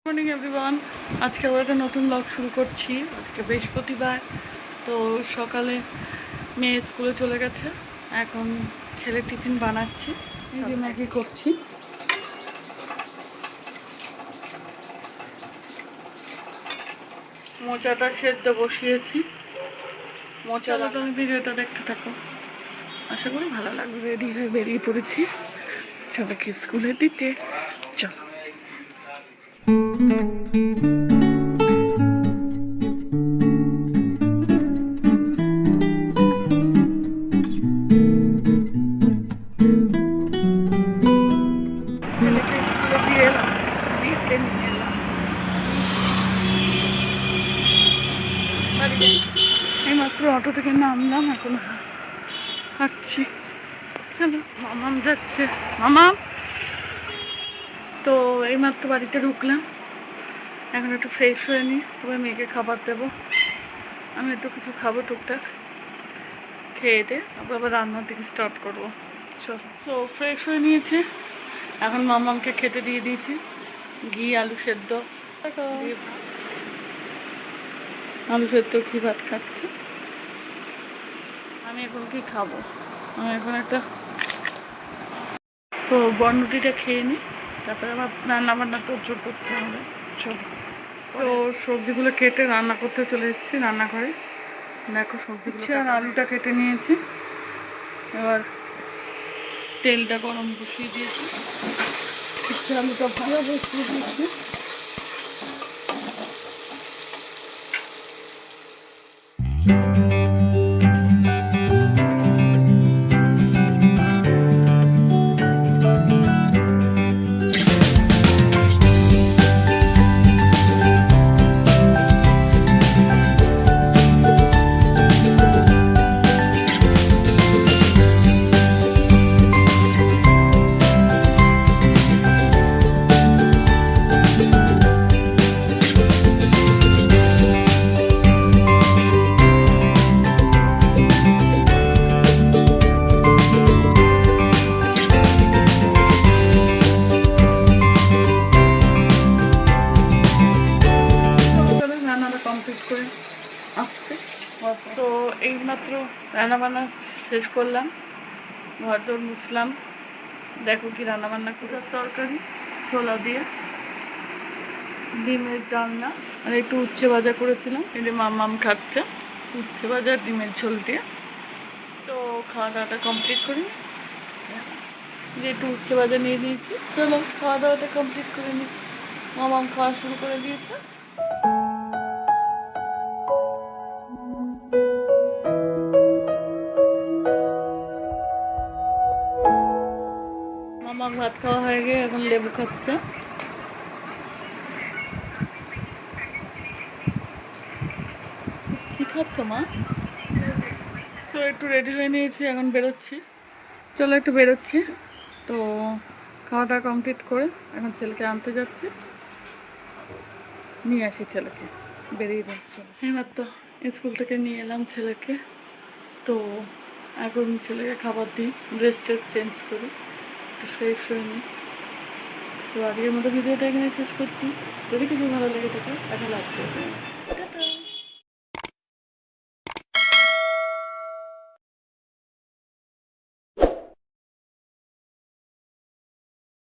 Morning everyone, আজকে আবার একটা নতুন ব্লগ শুরু করছি। আজকে বৃহস্পতিবার, তো সকালে মেয়ে স্কুলে চলে গেছে। এখন ছেলে টিফিন বানাচ্ছি, এই যে ম্যাগি করছি। মোচাটা সেদ্ধ বসিয়েছি। মোচাটা তুমি ভিডিওটা দেখতে থাকো, আশা করি ভালো লাগবে। রেডি হয়ে বেরিয়ে পড়েছি ছেলেকে স্কুলে দিতে। চল। এইমাত্র অটো থেকে নামলাম, এখন হাঁটছি। চলো, মামাম যাচ্ছে। মামাম তো এইমাত্র বাড়িতে ঢুকলাম, এখন একটু ফ্রেশ হয়ে নিই, তবে মেয়েকে খাবার দেবো। আমি একটু কিছু খাবো টুকটাক, খেয়ে দিয়ে তারপর আবার রান্নার দিকে স্টার্ট করবো। চলো, তো ফ্রেশ হয়ে নিয়েছি, এখন মামামকে খেতে দিয়ে দিয়েছি ঘি আলু সেদ্ধ। আলু সেদ্ধ ঘি ভাত খাচ্ছি। আমি এখন কি খাবো, আমি এখন একটা তো বনরুটিটা খেয়ে নিই, তারপরে আমার রান্না বান্না তোড়জোড় করতে হবে। চলো, তো সবজিগুলো কেটে রান্না করতে চলে এসেছি রান্নাঘরে। দেখো সবজিগুলো আর আলুটা কেটে নিয়েছি, এবার তেলটা গরম বসিয়ে দিয়েছি, আলুটা ভালো বসিয়ে দিয়েছি। তো এইমাত্র রান্নাবান্না শেষ করলাম, ঘর দর মুছলাম। দেখো কি রান্নাবান্না করে, তরকারি ছোলা দিয়ে ডিমের ডালনা আর একটু উচ্ছে ভাজা করেছিলাম। এই যে মামাম খাচ্ছে উচ্ছে ভাজা ডিমের ঝোল দিয়ে। তো খাওয়া দাওয়াটা কমপ্লিট করি, যে একটু উচ্ছে ভাজা নিয়ে নিয়েছি। চলো খাওয়া দাওয়াটা কমপ্লিট করে নিই। মামাম খাওয়া শুরু করে দিয়েছে। মামার ভাত খাওয়া হয়ে গিয়ে এখন লেবু খাচ্ছে। কি খাচ্ছ মা? তো একটু রেডি হয়ে নিয়েছি, এখন বেরোচ্ছি। চলো একটু বেরোচ্ছি। তো খাওয়াটা কমপ্লিট করে এখন ছেলেকে আনতে যাচ্ছি, নিয়ে আসি ছেলেকে, বেরিয়ে যাচ্ছি। এইমাত্র স্কুল থেকে নিয়ে এলাম ছেলেকে। তো এখন ছেলেকে খাবার দিই, ড্রেস ট্রেস চেঞ্জ করি, একটু ফ্রেশ হয়ে নিই। তো আজকের মতো ভিডিওটা এখানে শেষ করছি। যদি কিছু ভালো লেগে থাকে তাহলে লাইক করবেন।